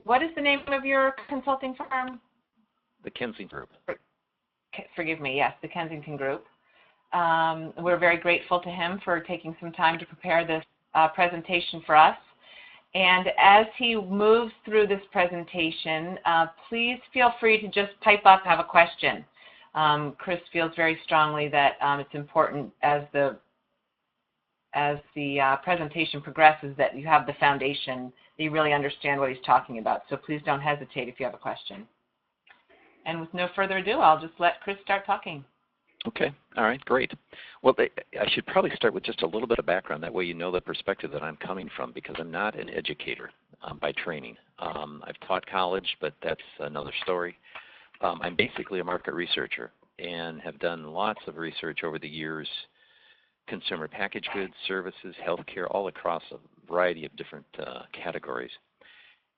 what is the name of your consulting firm? The Kensington Group. Forgive me, yes, the Kensington Group. We're very grateful to him for taking some time to prepare this presentation for us. And as he moves through this presentation, please feel free to just pipe up and have a question. Chris feels very strongly that it's important as the presentation progresses that you have the foundation, that you really understand what he's talking about. So please don't hesitate if you have a question. And with no further ado, I'll just let Chris start talking. Okay. All right. Great. Well, I should probably start with just a little bit of background. That way you know the perspective that I'm coming from, because I'm not an educator by training. I've taught college, but that's another story. I'm basically a market researcher and have done lots of research over the years, consumer packaged goods, services, healthcare, all across a variety of different categories.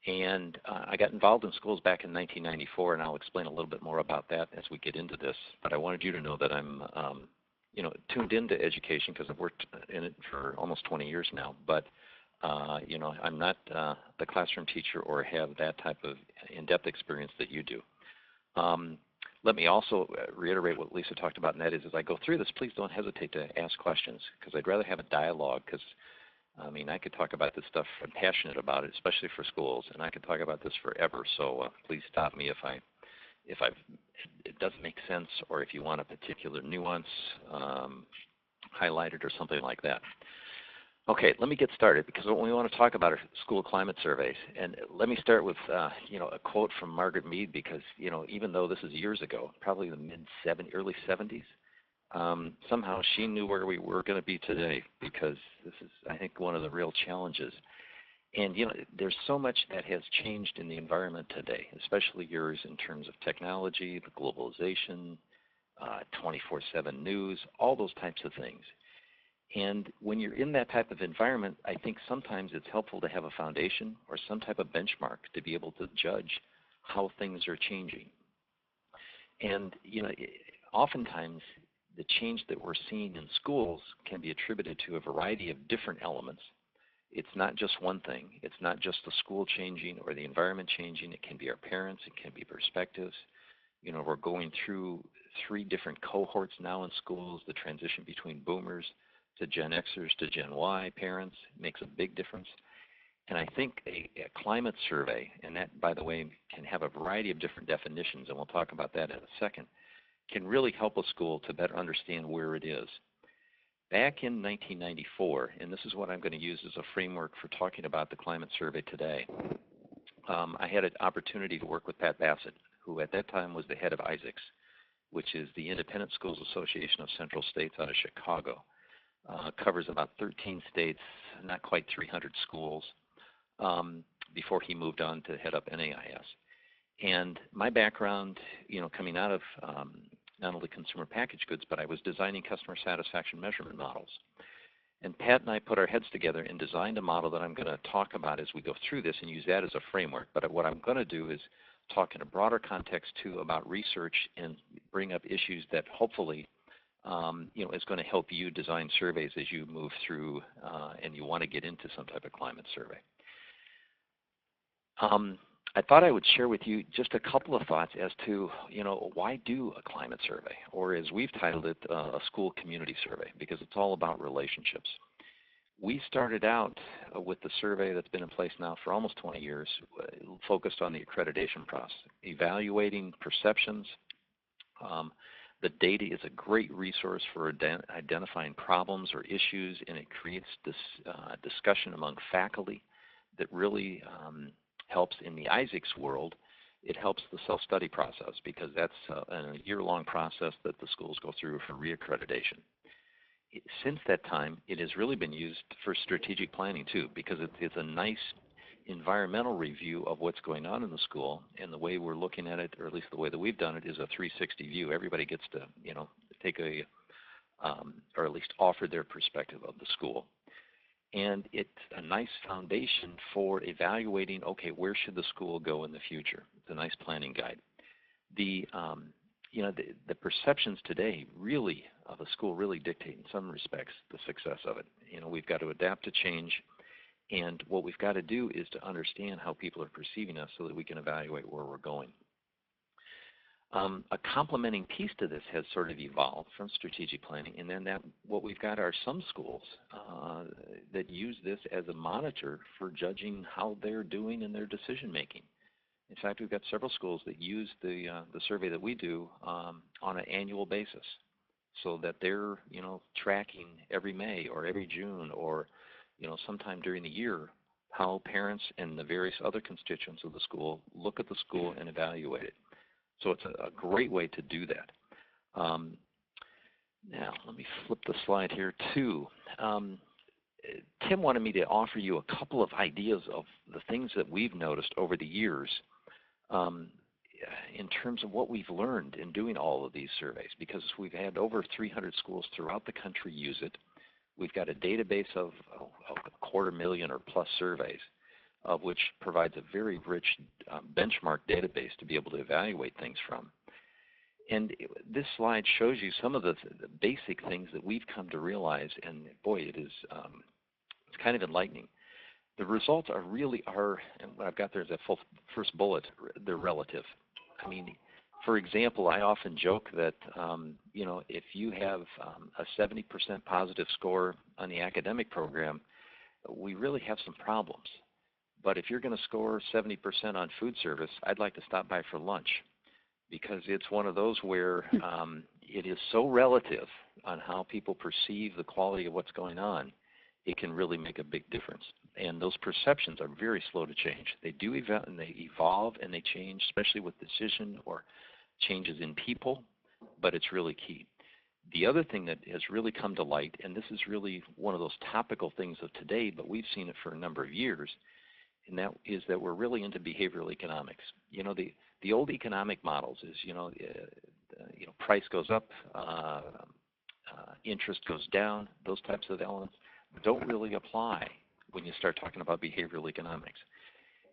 And I got involved in schools back in 1994, and I'll explain a little bit more about that as we get into this. But I wanted you to know that I'm, tuned into education because I've worked in it for almost 20 years now. But, I'm not the classroom teacher or have that type of in-depth experience that you do. Let me also reiterate what Lisa talked about, and that is, as I go through this, please don't hesitate to ask questions, because I'd rather have a dialogue, because I could talk about this stuff. I'm passionate about it, especially for schools, and I could talk about this forever. So please stop me if it doesn't make sense, or if you want a particular nuance highlighted or something like that. Okay, let me get started, because what we want to talk about are school climate surveys. And let me start with a quote from Margaret Mead, because even though this is years ago, probably the early 70s. Somehow she knew where we were going to be today, because this is, I think, one of the real challenges. And there's so much that has changed in the environment today, especially yours in terms of technology, the globalization, 24/7 news, all those types of things. And when you're in that type of environment, I think sometimes it's helpful to have a foundation or some type of benchmark to be able to judge how things are changing. And oftentimes, the change that we're seeing in schools can be attributed to a variety of different elements. It's not just one thing. It's not just the school changing or the environment changing. It can be our parents. It can be perspectives. We're going through 3 different cohorts now in schools. The transition between boomers to Gen Xers to Gen Y parents makes a big difference. And I think a climate survey, and that, by the way, can have a variety of different definitions, and we'll talk about that in a second, can really help a school to better understand where it is. Back in 1994, and this is what I'm going to use as a framework for talking about the climate survey today, I had an opportunity to work with Pat Bassett, who at that time was the head of ISACS, which is the Independent Schools Association of Central States out of Chicago. Covers about 13 states, not quite 300 schools, before he moved on to head up NAIS. And my background, coming out of not only consumer packaged goods, but I was designing customer satisfaction measurement models. And Pat and I put our heads together and designed a model that I'm going to talk about as we go through this and use that as a framework. But what I'm going to do is talk in a broader context, too, about research and bring up issues that hopefully is going to help you design surveys as you move through and you want to get into some type of climate survey. I thought I would share with you just a couple of thoughts as to, why do a climate survey, or as we've titled it, a school community survey, because it's all about relationships. We started out with the survey that's been in place now for almost 20 years, focused on the accreditation process, evaluating perceptions. The data is a great resource for identifying problems or issues, and it creates this discussion among faculty that really helps in the ISACS world. It helps the self-study process, because that's a year-long process that the schools go through for reaccreditation. Since that time, it has really been used for strategic planning too, because it's a nice environmental review of what's going on in the school, and the way we're looking at it, or at least the way that we've done it, is a 360 view. Everybody gets to, take a, or at least offer their perspective of the school. And it's a nice foundation for evaluating, okay, where should the school go in the future? It's a nice planning guide. The perceptions today really of a school really dictate in some respects the success of it. We've got to adapt to change, And what we've got to do is to understand how people are perceiving us so that we can evaluate where we're going. A complementing piece to this has sort of evolved from strategic planning, and then what we've got are some schools that use this as a monitor for judging how they're doing in their decision making. In fact, we've got several schools that use the survey that we do on an annual basis, so that they're tracking every May or every June or sometime during the year how parents and the various other constituents of the school look at the school and evaluate it. So it's a great way to do that. Now, let me flip the slide here too. Tim wanted me to offer you a couple of ideas of the things that we've noticed over the years in terms of what we've learned in doing all of these surveys, because we've had over 300 schools throughout the country use it. We've got a database of 250,000 or plus surveys, of which provides a very rich benchmark database to be able to evaluate things from. And this slide shows you some of the basic things that we've come to realize, and boy, it's kind of enlightening. The results are and what I've got there is that first bullet, they're relative. I mean, for example, I often joke that if you have a 70% positive score on the academic program, we really have some problems. But if you're going to score 70% on food service, I'd like to stop by for lunch, because it's one of those where it is so relative on how people perceive the quality of what's going on, it can really make a big difference. And those perceptions are very slow to change. They do evolve and they change, especially with decision or changes in people, but it's really key. The other thing that has really come to light, and this is really one of those topical things of today, but we've seen it for a number of years, and that is that we're really into behavioral economics. The old economic models is, price goes up, interest goes down, those types of elements don't really apply when you start talking about behavioral economics.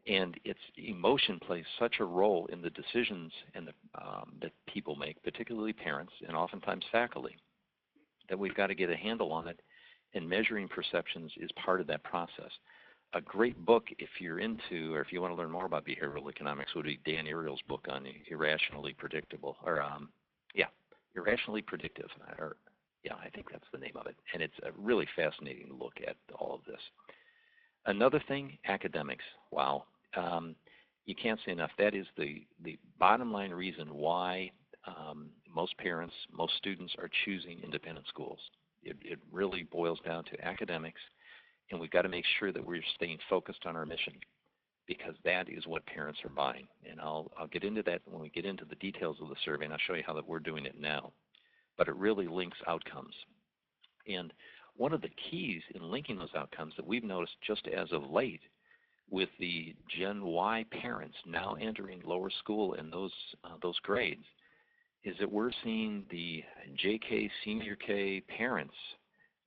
And emotion plays such a role in the decisions and that people make, particularly parents and oftentimes faculty, that we've got to get a handle on it, and measuring perceptions is part of that process. A great book, if you're into, or if you want to learn more about behavioral economics, would be Dan Ariely's book on Irrationally Predictable, Irrationally Predictive, I think that's the name of it. And it's a really fascinating look at all of this. Another thing, academics. Wow. You can't say enough. That is the bottom line reason why most parents, most students are choosing independent schools. It really boils down to academics, and we've got to make sure that we're staying focused on our mission, because that is what parents are buying. And I'll get into that when we get into the details of the survey, and I'll show you how that we're doing it now. But it really links outcomes. And one of the keys in linking those outcomes that we've noticed just as of late with the Gen Y parents now entering lower school in those grades is that we're seeing the JK, Senior K parents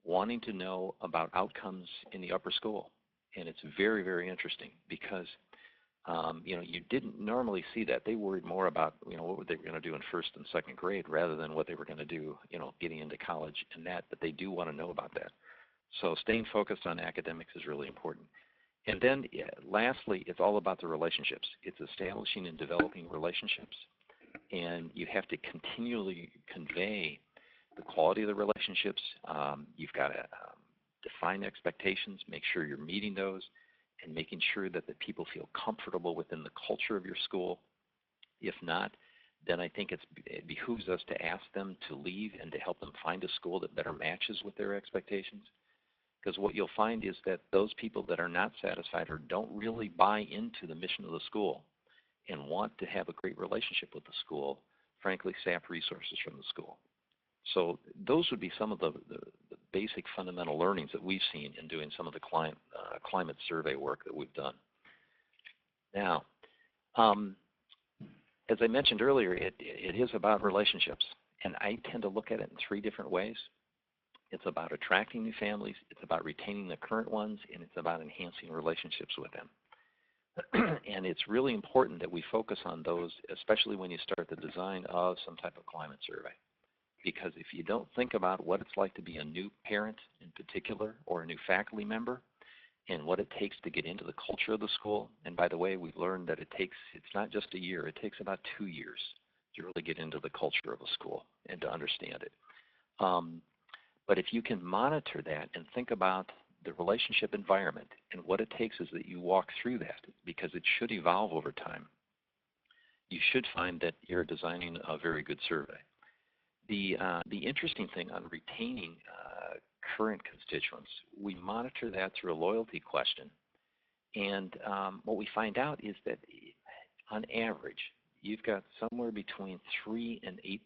wanting to know about outcomes in the upper school. And it's very, very interesting because you didn't normally see that. They worried more about what they were going to do in first and second grade rather than what they were going to do getting into college and that, but they do want to know about that. So staying focused on academics is really important. And then lastly, it's all about the relationships. It's establishing and developing relationships, and you have to continually convey the quality of the relationships. You've got to define expectations, make sure you're meeting those, and making sure that the people feel comfortable within the culture of your school. If not, then I think it behooves us to ask them to leave and to help them find a school that better matches with their expectations. Because what you'll find is that those people that are not satisfied or don't really buy into the mission of the school and want to have a great relationship with the school, frankly, sap resources from the school. So those would be some of the basic fundamental learnings that we've seen in doing some of the climate survey work that we've done. Now, as I mentioned earlier, it is about relationships, and I tend to look at it in three different ways. It's about attracting new families, it's about retaining the current ones, and it's about enhancing relationships with them. And it's really important that we focus on those, especially when you start the design of some type of climate survey. Because if you don't think about what it's like to be a new parent in particular or a new faculty member, and what it takes to get into the culture of the school. And by the way, we've learned that it's not just a year, it takes about 2 years to really get into the culture of a school and to understand it. But if you can monitor that and think about the relationship environment, and what it takes is that you walk through that, because it should evolve over time, you should find that you're designing a very good survey. The interesting thing on retaining current constituents, we monitor that through a loyalty question. And what we find out is that on average, you've got somewhere between 3 and 8%.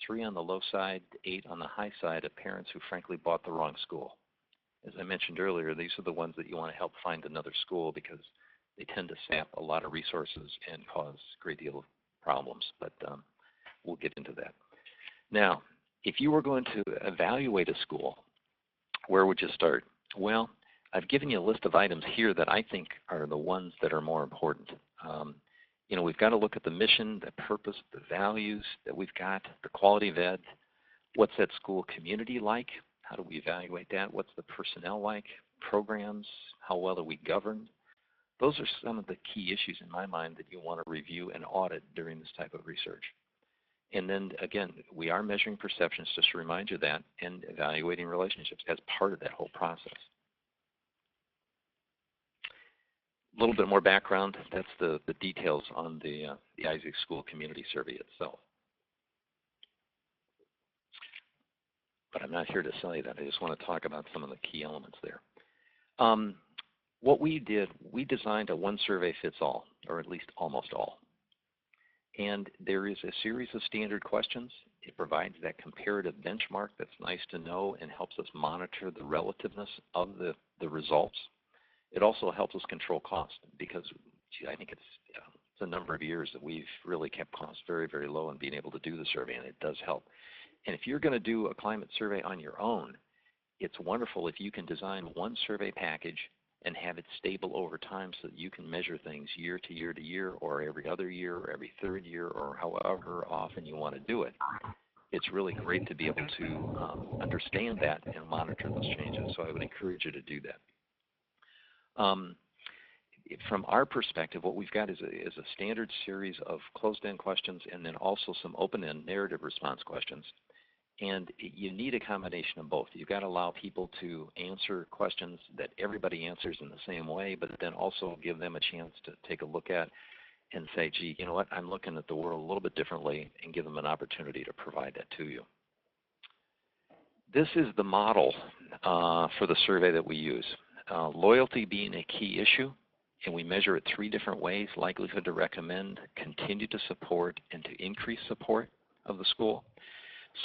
3 on the low side, 8 on the high side of parents who frankly bought the wrong school. As I mentioned earlier, these are the ones that you want to help find another school because they tend to sap a lot of resources and cause a great deal of problems. But we'll get into that. Now, if you were going to evaluate a school, where would you start? Well, I've given you a list of items here that I think are the ones that are more important. You know, we've got to look at the mission, the purpose, the values that we've got, the quality of ed. What's that school community like? How do we evaluate that? What's the personnel like? Programs? How well are we governed? Those are some of the key issues in my mind that you want to review and audit during this type of research. And then again, we are measuring perceptions, just to remind you that, and evaluating relationships as part of that whole process. A little bit more background, that's the details on the Isaac School Community Survey itself. But I'm not here to sell you that. I just want to talk about some of the key elements there. What we did, we designed a one survey fits all, or at least almost all. And there is a series of standard questions. It provides that comparative benchmark that's nice to know and helps us monitor the relativeness of the results. It also helps us control cost because I think it's a number of years that we've really kept costs very, very low in being able to do the survey, and it does help. And if you're going to do a climate survey on your own, it's wonderful if you can design one survey package and have it stable over time so that you can measure things year to year to year, or every other year, or every third year, or however often you want to do it. It's really great to be able to understand that and monitor those changes. So I would encourage you to do that. From our perspective, what we've got is a standard series of closed-end questions and then also some open-end narrative response questions. And you need a combination of both. You've got to allow people to answer questions that everybody answers in the same way, but then also give them a chance to take a look at and say, gee, you know what, I'm looking at the world a little bit differently, and give them an opportunity to provide that to you. This is the model for the survey that we use. Loyalty being a key issue, and we measure it 3 different ways: likelihood to recommend, continue to support, and to increase support of the school.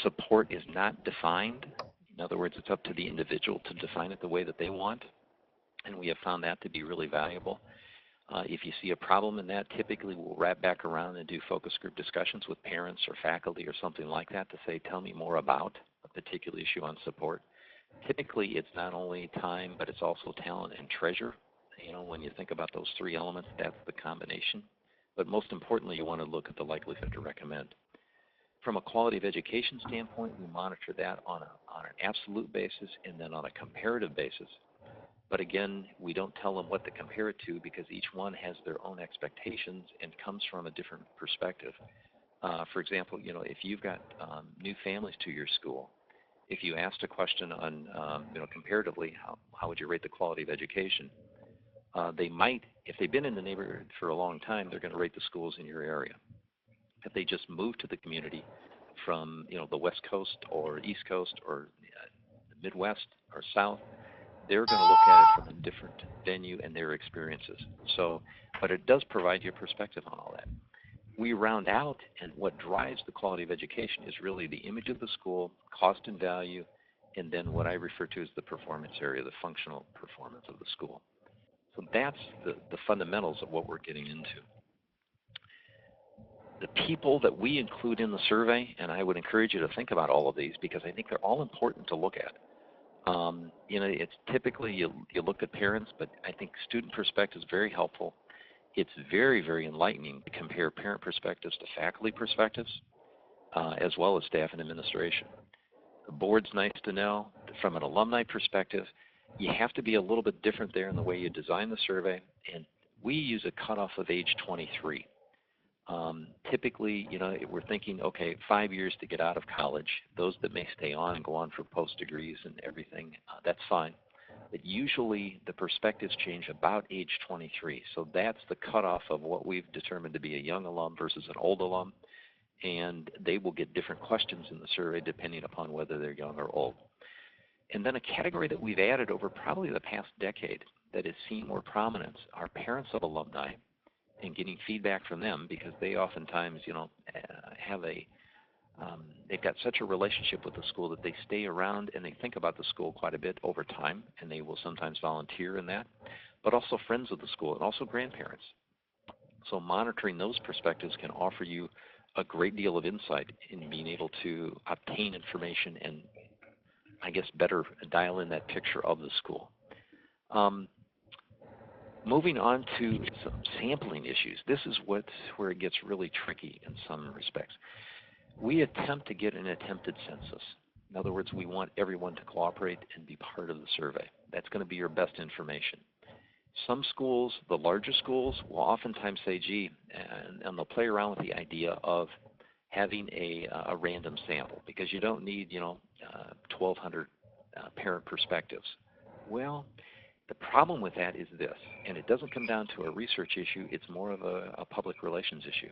Support is not defined. In other words, it's up to the individual to define it the way that they want, and we have found that to be really valuable. If you see a problem in that, typically we'll wrap back around and do focus group discussions with parents or faculty or something like that to say, tell me more about a particular issue on support. Typically, it's not only time, but it's also talent and treasure. You know, when you think about those 3 elements, that's the combination. But most importantly, you want to look at the likelihood to recommend. From a quality of education standpoint, we monitor that on an absolute basis and then on a comparative basis. But again, we don't tell them what to compare it to because each one has their own expectations and comes from a different perspective. For example, you know, if you've got new families to your school, if you asked a question on, you know, comparatively, how would you rate the quality of education? They might, if they've been in the neighborhood for a long time, they're going to rate the schools in your area. If they just moved to the community from, you know, the West Coast or East Coast or the Midwest or South, they're going to look at it from a different venue and their experiences. So, but it does provide you a perspective on all that. We round out, and what drives the quality of education is really the image of the school, cost and value, and then what I refer to as the performance area, the functional performance of the school. So that's the fundamentals of what we're getting into. The people that we include in the survey, and I would encourage you to think about all of these because I think they're all important to look at. You know, it's typically you look at parents, but I think student perspective is very helpful. It's very, very enlightening to compare parent perspectives to faculty perspectives, as well as staff and administration. The board's nice to know. From an alumni perspective, You have to be a little bit different there in the way you design the survey, and we use a cutoff of age 23. Typically, we're thinking, okay, 5 years to get out of college. Those that may stay on and go on for post degrees and everything, that's fine. But usually the perspectives change about age 23. So that's the cutoff of what we've determined to be a young alum versus an old alum. And they will get different questions in the survey depending upon whether they're young or old. And then a category that we've added over probably the past decade that has seen more prominence are parents of alumni, and getting feedback from them, because they oftentimes, have they've got such a relationship with the school that they stay around and they think about the school quite a bit over time, and they will sometimes volunteer in that, but also friends of the school and also grandparents. So monitoring those perspectives can offer you a great deal of insight in being able to obtain information and, I guess, better dial in that picture of the school. Moving on to some sampling issues. This is where it gets really tricky in some respects. We attempt to get an attempted census. In other words, we want everyone to cooperate and be part of the survey. That's going to be your best information. Some schools, the larger schools, will oftentimes say, gee, and they'll play around with the idea of having a random sample, because you don't need 1,200 parent perspectives. Well, the problem with that is this, and it doesn't come down to a research issue, it's more of a public relations issue.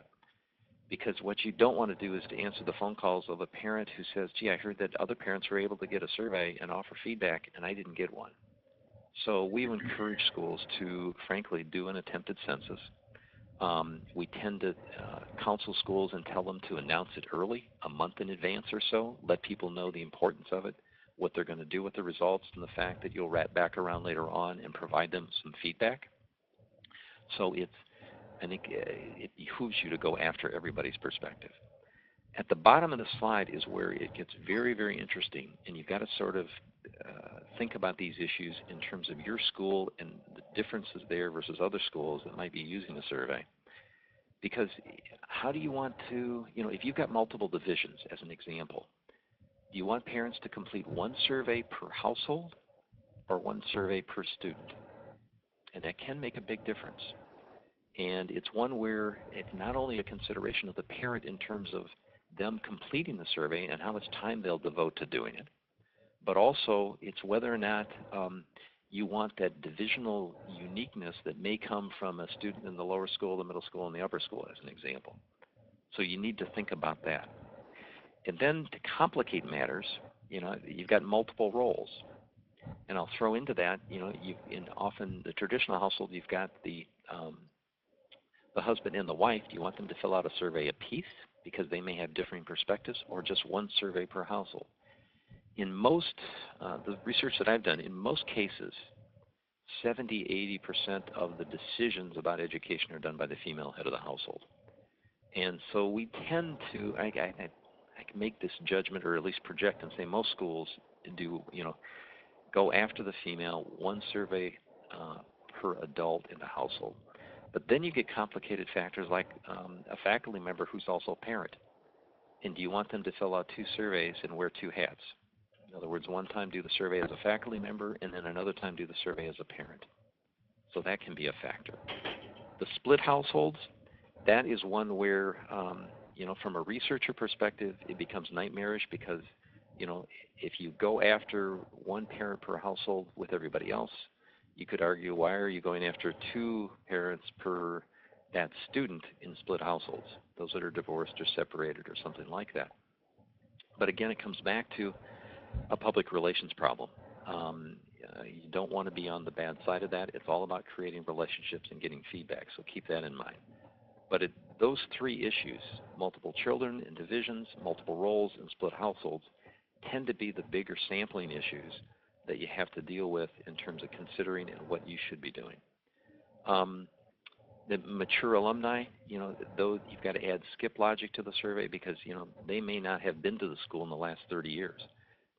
Because what you don't want to do is to answer the phone calls of a parent who says, gee, I heard that other parents were able to get a survey and offer feedback, and I didn't get one. So we encourage schools to, frankly, do an attempted census. We tend to counsel schools and tell them to announce it early, a month in advance or so, let people know the importance of it, what they're going to do with the results, and the fact that you'll rat back around later on and provide them some feedback. So I think it behooves you to go after everybody's perspective. At the bottom of the slide is where it gets very, very interesting, and you've got to sort of think about these issues in terms of your school and the differences there versus other schools that might be using the survey. Because how do you want to, if you've got multiple divisions, as an example, do you want parents to complete one survey per household or one survey per student? And that can make a big difference. And it's one where it's not only a consideration of the parent in terms of them completing the survey and how much time they'll devote to doing it, but also it's whether or not you want that divisional uniqueness that may come from a student in the lower school, the middle school, and the upper school, as an example. So you need to think about that. And then to complicate matters, you've got multiple roles. And I'll throw into that, in often the traditional household, you've got the husband and the wife. Do you want them to fill out a survey apiece because they may have differing perspectives, or just one survey per household? In most, the research that I've done, in most cases, 70–80% of the decisions about education are done by the female head of the household. And so we tend to, I can make this judgment, or at least project and say most schools do, go after the female, one survey per adult in the household. But then you get complicated factors like a faculty member who's also a parent. And do you want them to fill out two surveys and wear two hats? In other words, one time do the survey as a faculty member, and then another time do the survey as a parent. So that can be a factor. The split households, that is one where, from a researcher perspective, it becomes nightmarish because, if you go after one parent per household with everybody else, you could argue, why are you going after two parents per that student in split households, those that are divorced or separated or something like that? But again, it comes back to a public relations problem. You don't want to be on the bad side of that. It's all about creating relationships and getting feedback, so keep that in mind. But those three issues, multiple children in divisions, multiple roles, and split households, tend to be the bigger sampling issues that you have to deal with in terms of considering and what you should be doing. The mature alumni, though you've got to add skip logic to the survey because, they may not have been to the school in the last 30 years,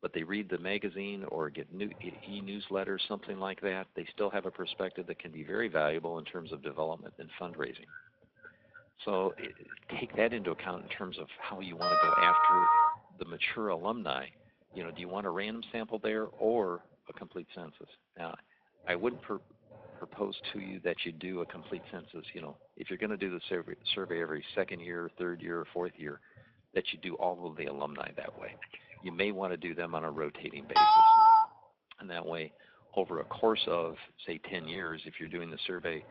but they read the magazine or get e-newsletters, something like that. They still have a perspective that can be very valuable in terms of development and fundraising. So take that into account in terms of how you want to go after the mature alumni. Do you want a random sample there, or a complete census. Now, I wouldn't propose to you that you do a complete census. If you're going to do the survey every second year, third year, or fourth year, that you do all of the alumni that way. You may want to do them on a rotating basis. And that way, over a course of, say, 10 years, if you're doing the survey,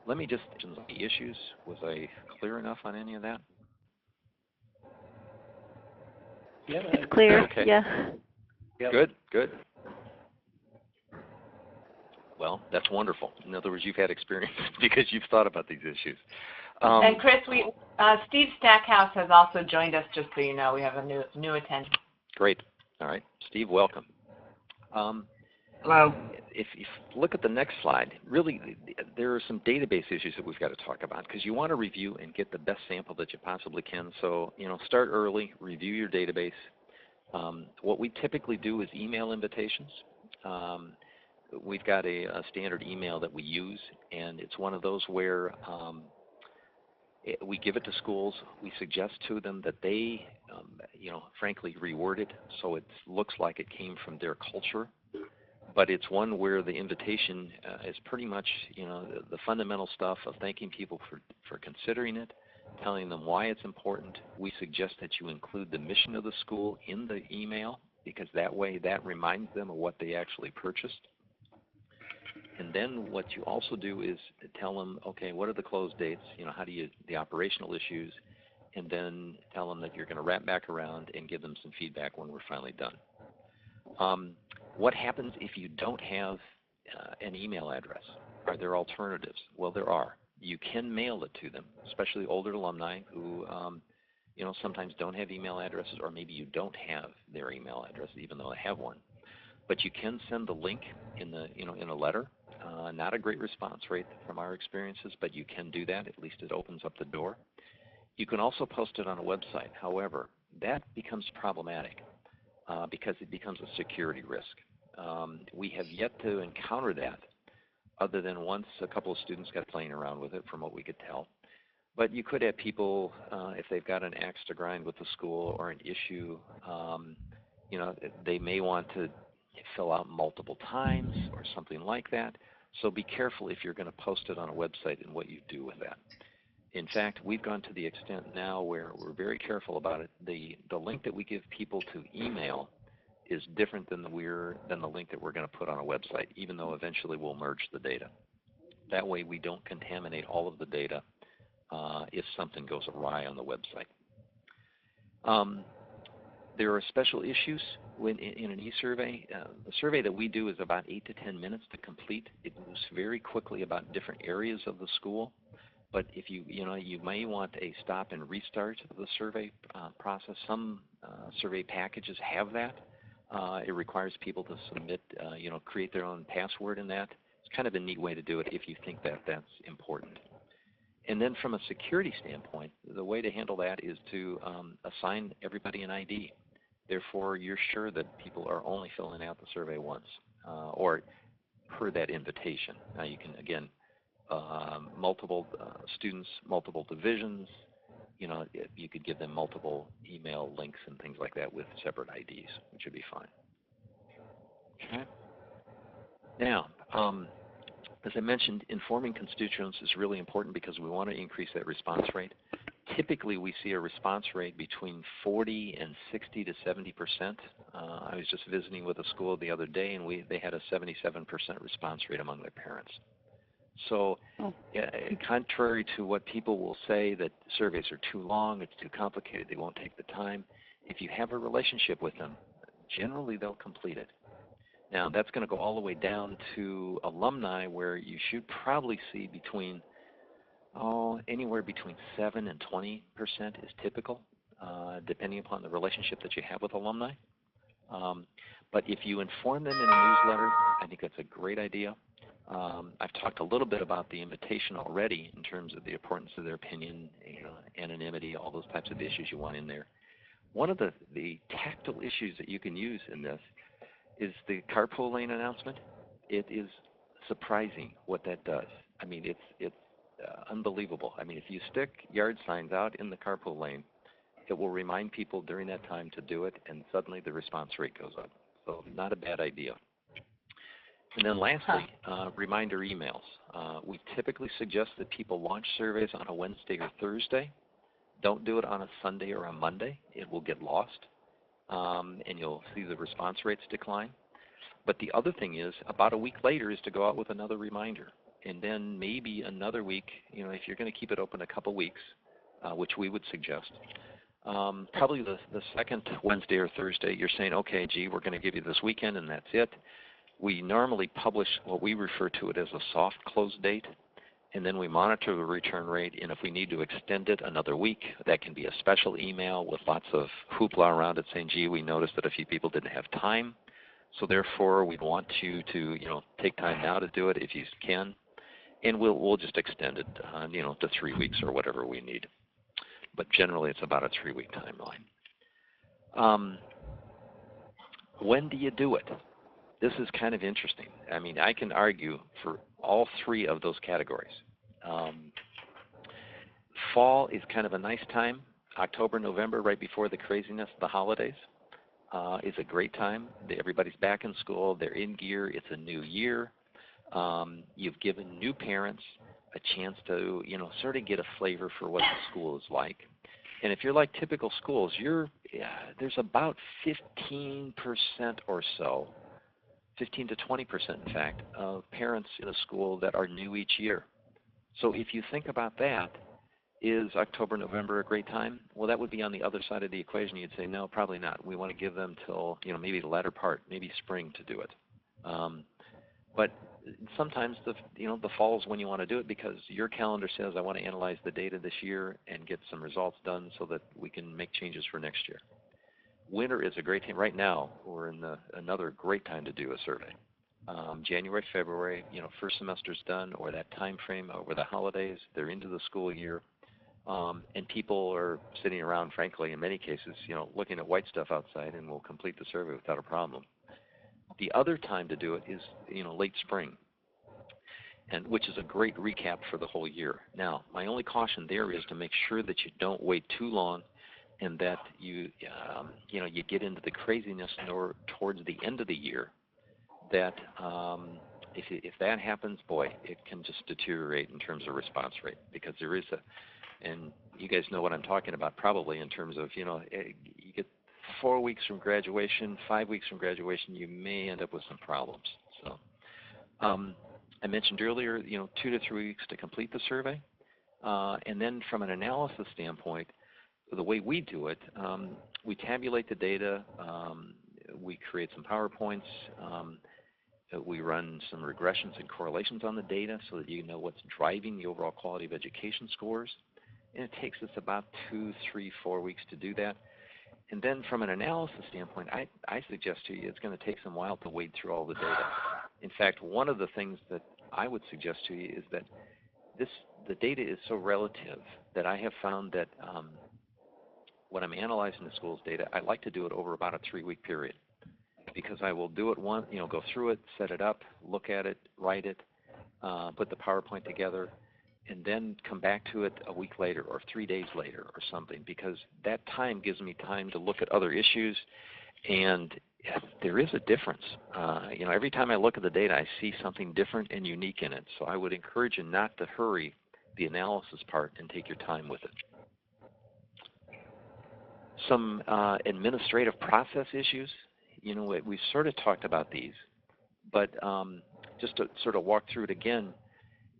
let me just mention the issues. Was I clear enough on any of that? Yeah. It's clear. Okay. Yeah. Yep. Good. Well, that's wonderful. In other words, you've had experience because you've thought about these issues. And Chris, Steve Stackhouse has also joined us, just so you know. We have a new attendee. Great. All right. Steve, welcome. Hello. If you look at the next slide, really there are some database issues that we've got to talk about because you want to review and get the best sample that you possibly can. So, start early, review your database. What we typically do is email invitations. We've got a standard email that we use, and it's one of those where we give it to schools. We suggest to them that they, frankly, reword it so it looks like it came from their culture. But it's one where the invitation is pretty much, the fundamental stuff of thanking people for considering it, telling them why it's important. We suggest that you include the mission of the school in the email because that way that reminds them of what they actually purchased. And then what you also do is tell them, okay, what are the close dates? How do you, the operational issues, and then tell them that you're going to wrap back around and give them some feedback when we're finally done. What happens if you don't have an email address? Are there alternatives? Well, there are. You can mail it to them, especially older alumni who, sometimes don't have email addresses, or maybe you don't have their email address, even though they have one. But you can send the link in a letter. Not a great response rate from our experiences, but you can do that. At least it opens up the door. You can also post it on a website. However, that becomes problematic because it becomes a security risk. We have yet to encounter that, other than once a couple of students got playing around with it, from what we could tell. But you could have people, if they've got an axe to grind with the school or an issue, they may want to fill out multiple times or something like that. So be careful if you're going to post it on a website and what you do with that. In fact, we've gone to the extent now where we're very careful about it. The link that we give people to email is different than the link that we're going to put on a website, even though eventually we'll merge the data. That way we don't contaminate all of the data if something goes awry on the website. There are special issues in an e-survey. The survey that we do is about 8 to 10 minutes to complete. It moves very quickly about different areas of the school. But if you may want a stop and restart of the survey process. Some survey packages have that. It requires people to submit, create their own password in that. It's kind of a neat way to do it if you think that that's important. And then from a security standpoint, the way to handle that is to assign everybody an ID. Therefore, you're sure that people are only filling out the survey once or per that invitation. Now you can, again, multiple students, multiple divisions, you could give them multiple email links and things like that with separate IDs, which would be fine. Okay. Now, as I mentioned, informing constituents is really important because we want to increase that response rate. Typically, we see a response rate between 40 and 60 to 70%. I was just visiting with a school the other day, and they had a 77% response rate among their parents. So, contrary to what people will say that surveys are too long, it's too complicated, they won't take the time, if you have a relationship with them, generally they'll complete it. Now, that's going to go all the way down to alumni, where you should probably see between, anywhere between 7 and 20% is typical, depending upon the relationship that you have with alumni. But if you inform them in a newsletter, I think that's a great idea. I've talked a little bit about the invitation already in terms of the importance of their opinion, anonymity, all those types of issues you want in there. One of the tactile issues that you can use in this is the carpool lane announcement. It is surprising what that does. I mean, it's unbelievable. I mean, if you stick yard signs out in the carpool lane, it will remind people during that time to do it, and suddenly the response rate goes up. So not a bad idea. And then lastly, reminder emails. We typically suggest that people launch surveys on a Wednesday or Thursday. Don't do it on a Sunday or a Monday. It will get lost, and you'll see the response rates decline. But the other thing is, about a week later is to go out with another reminder. And then maybe another week, if you're going to keep it open a couple weeks, which we would suggest, probably the second Wednesday or Thursday, you're saying, okay, gee, we're going to give you this weekend and that's it. We normally publish what we refer to it as a soft close date, and then we monitor the return rate, and if we need to extend it another week, that can be a special email with lots of hoopla around it saying, gee, we noticed that a few people didn't have time, so therefore we'd want you to take time now to do it if you can, and we'll just extend it to 3 weeks or whatever we need. But generally it's about a 3-week timeline. When do you do it? This is kind of interesting. I mean, I can argue for all three of those categories. Fall is kind of a nice time. October, November, right before the craziness of the holidays, is a great time. Everybody's back in school. They're in gear. It's a new year. You've given new parents a chance to, sort of get a flavor for what the school is like. And if you're like typical schools, there's about 15% or so, 15 to 20%, in fact, of parents in a school that are new each year. So if you think about that, is October, November a great time? Well, that would be on the other side of the equation. You'd say, no, probably not. We want to give them till, maybe the latter part, maybe spring to do it. But sometimes the fall is when you want to do it because your calendar says, I want to analyze the data this year and get some results done so that we can make changes for next year. Winter is a great time. Right now, we're in another great time to do a survey. January, February, first semester's done, or that time frame over the holidays, they're into the school year, and people are sitting around, frankly, in many cases, looking at white stuff outside, and will complete the survey without a problem. The other time to do it is, late spring, and which is a great recap for the whole year. Now, my only caution there is to make sure that you don't wait too long, and that you get into the craziness towards the end of the year. That if that happens, boy, it can just deteriorate in terms of response rate, because there is and you guys know what I'm talking about probably in terms of you get 4 weeks from graduation, 5 weeks from graduation, you may end up with some problems. So I mentioned earlier, 2 to 3 weeks to complete the survey, and then from an analysis standpoint, the way we do it, we tabulate the data, we create some PowerPoints, we run some regressions and correlations on the data so that you know what's driving the overall quality of education scores. And it takes us about 2, 3, 4 weeks to do that. And then from an analysis standpoint, I suggest to you it's going to take some while to wade through all the data. In fact, one of the things that I would suggest to you is that the data is so relative that I have found that when I'm analyzing the school's data, I like to do it over about a 3-week period, because I will do it once, go through it, set it up, look at it, write it, put the PowerPoint together, and then come back to it a week later or 3 days later or something, because that time gives me time to look at other issues, and there is a difference. Every time I look at the data, I see something different and unique in it. So I would encourage you not to hurry the analysis part and take your time with it. Some administrative process issues. We've sort of talked about these, but just to sort of walk through it again,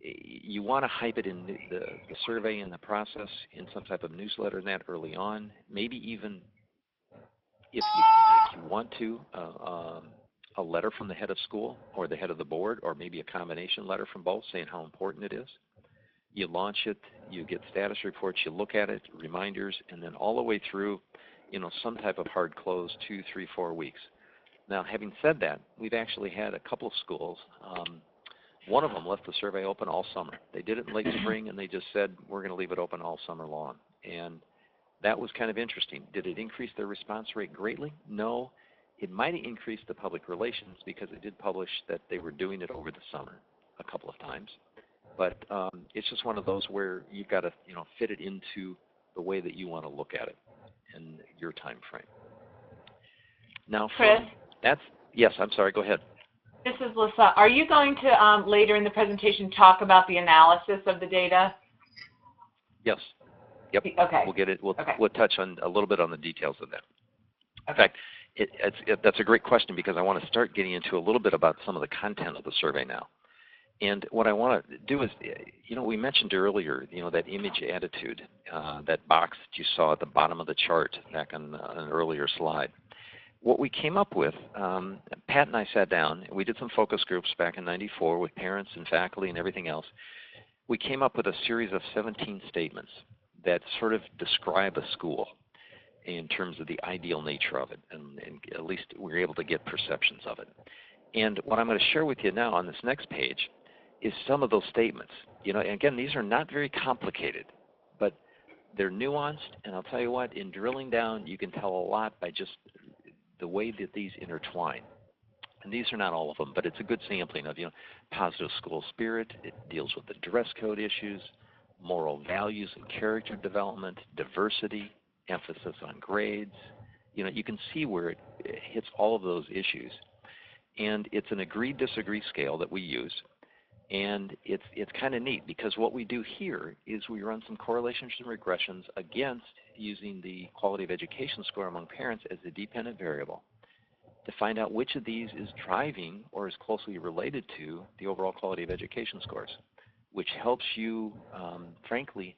you want to hype it in the survey and the process in some type of newsletter and that early on. Maybe even if you want to, a letter from the head of school or the head of the board, or maybe a combination letter from both saying how important it is. You launch it, you get status reports, you look at it, reminders, and then all the way through, some type of hard close, 2, 3, 4 weeks. Now, having said that, we've actually had a couple of schools. One of them left the survey open all summer. They did it in late spring, and they just said, we're going to leave it open all summer long. And that was kind of interesting. Did it increase their response rate greatly? No. It might have increased the public relations, because it did publish that they were doing it over the summer. a couple of times. But it's just one of those where you've got to, fit it into the way that you want to look at it in your time frame. Now, Chris? Yes, I'm sorry, go ahead. This is Lisa. Are you going to, later in the presentation, talk about the analysis of the data? Yes. Yep. Okay. We'll get it. Okay. We'll touch on a little bit on the details of that. Okay. In fact, that's a great question because I want to start getting into a little bit about some of the content of the survey now. And what I want to do is, we mentioned earlier, that image attitude, that box that you saw at the bottom of the chart back on an earlier slide. What we came up with, Pat and I sat down, and we did some focus groups back in '94 with parents and faculty and everything else. We came up with a series of 17 statements that sort of describe a school in terms of the ideal nature of it, and at least we were able to get perceptions of it. And what I'm going to share with you now on this next page is some of those statements. And again, these are not very complicated, but they're nuanced, and I'll tell you what, in drilling down, you can tell a lot by just the way that these intertwine. And these are not all of them, but it's a good sampling of, positive school spirit. It deals with the dress code issues, moral values and character development, diversity, emphasis on grades. You can see where it hits all of those issues. And it's an agree-disagree scale that we use. And it's kind of neat because what we do here is we run some correlations and regressions against using the quality of education score among parents as a dependent variable to find out which of these is driving or is closely related to the overall quality of education scores, which helps you, frankly,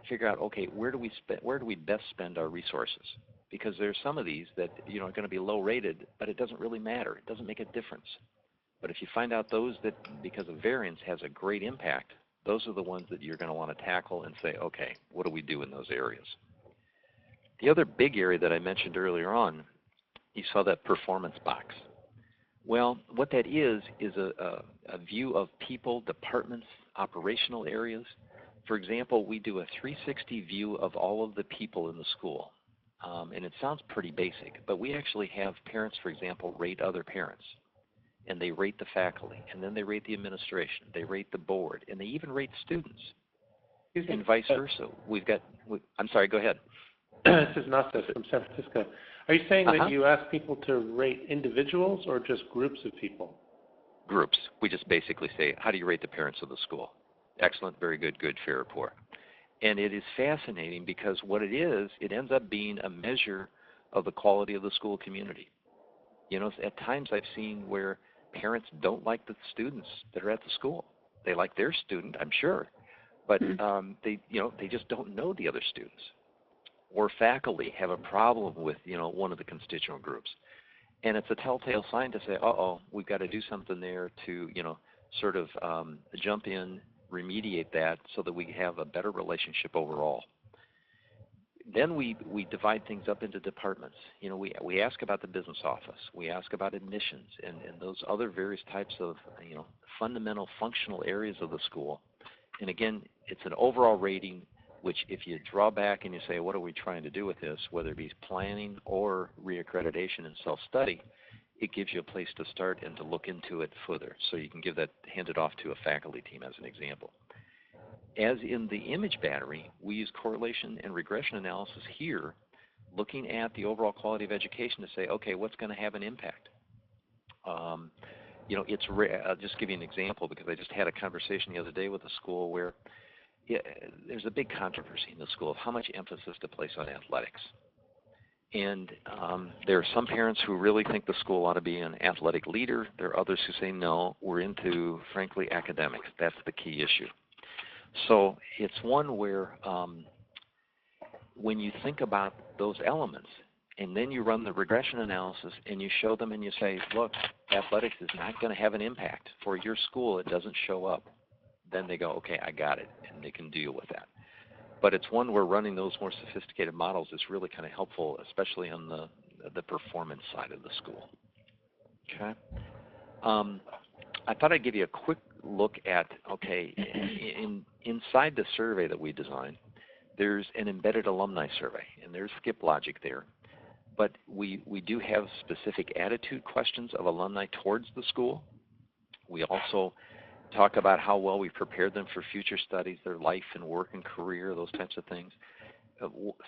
figure out, okay, where do we best spend our resources? Because there's some of these that are going to be low rated, but it doesn't really matter. It doesn't make a difference. But if you find out those that, because of variance, has a great impact, those are the ones that you're going to want to tackle and say, okay, what do we do in those areas? The other big area that I mentioned earlier on, you saw that performance box. Well, what that is a view of people, departments, operational areas. For example, we do a 360 view of all of the people in the school. And it sounds pretty basic, but we actually have parents, for example, rate other parents. And they rate the faculty, and then they rate the administration, they rate the board, and they even rate students, and vice versa. I'm sorry, go ahead. This is Nasa from San Francisco. Are you saying that you ask people to rate individuals or just groups of people? Groups. We just basically say, how do you rate the parents of the school? Excellent, very good, good, fair, or poor. And it is fascinating because what it is, it ends up being a measure of the quality of the school community. At times I've seen where parents don't like the students that are at the school. They like their student, I'm sure, but they just don't know the other students. Or faculty have a problem with one of the constituent groups, and it's a telltale sign to say, we've got to do something there to sort of jump in, remediate that, so that we have a better relationship overall. Then we divide things up into departments. We ask about the business office. We ask about admissions and those other various types of fundamental functional areas of the school. And again, it's an overall rating, which if you draw back and you say, what are we trying to do with this, whether it be planning or reaccreditation and self-study, it gives you a place to start and to look into it further. So you can hand it off to a faculty team as an example. As in the image battery, we use correlation and regression analysis here, looking at the overall quality of education to say, okay, what's going to have an impact? It's rare. I'll just give you an example because I just had a conversation the other day with a school where there's a big controversy in the school of how much emphasis to place on athletics. And there are some parents who really think the school ought to be an athletic leader. There are others who say, no, we're into, frankly, academics. That's the key issue. So it's one where when you think about those elements and then you run the regression analysis and you show them and you say, look, athletics is not going to have an impact. For your school, it doesn't show up. Then they go, okay, I got it, and they can deal with that. But it's one where running those more sophisticated models is really kind of helpful, especially on the performance side of the school. Okay. I thought I'd give you a quick look at, okay, inside the survey that we designed, there's an embedded alumni survey, and there's skip logic there. But we do have specific attitude questions of alumni towards the school. We also talk about how well we've prepared them for future studies, their life and work and career, those types of things.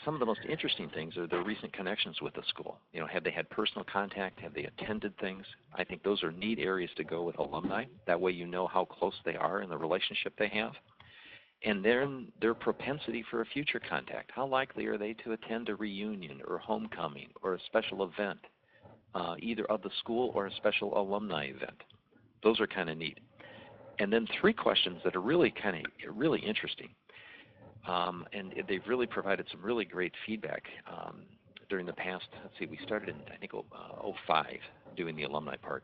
Some of the most interesting things are their recent connections with the school. You know, have they had personal contact? Have they attended things? I think those are neat areas to go with alumni. That way you know how close they are in the relationship they have. And then their propensity for a future contact. How likely are they to attend a reunion or homecoming or a special event, either of the school or a special alumni event? Those are kind of neat. And then 3 questions that are really really interesting. And they've really provided some really great feedback during the past. Let's see, we started in, I think, 05, doing the alumni part.